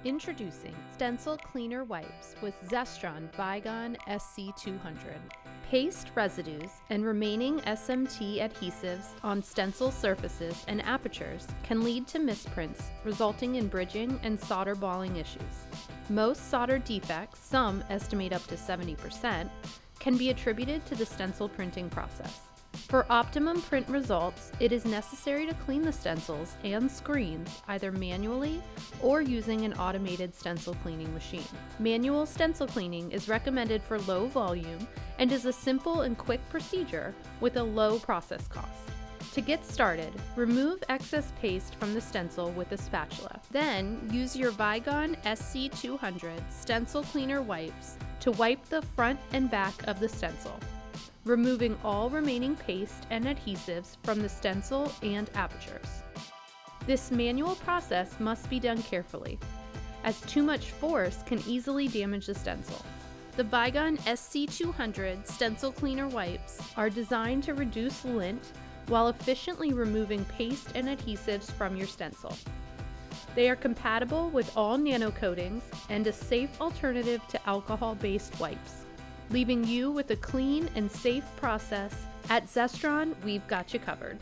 Introducing Stencil Cleaner Wipes with Zestron Vigon SC200. Paste residues and remaining SMT adhesives on stencil surfaces and apertures can lead to misprints, resulting in bridging and solder balling issues. Most solder defects, some estimate up to 70%, can be attributed to the stencil printing process. For optimum print results, it is necessary to clean the stencils and screens either manually or using an automated stencil cleaning machine. Manual stencil cleaning is recommended for low volume and is a simple and quick procedure with a low process cost. To get started, remove excess paste from the stencil with a spatula. Then, use your Vigon SC200 stencil cleaner wipes to wipe the front and back of the stencil, removing all remaining paste and adhesives from the stencil and apertures. This manual process must be done carefully, as too much force can easily damage the stencil. The Vigon SC200 stencil cleaner wipes are designed to reduce lint while efficiently removing paste and adhesives from your stencil. They are compatible with all nano coatings and a safe alternative to alcohol-based wipes, leaving you with a clean and safe process. At Zestron, we've got you covered.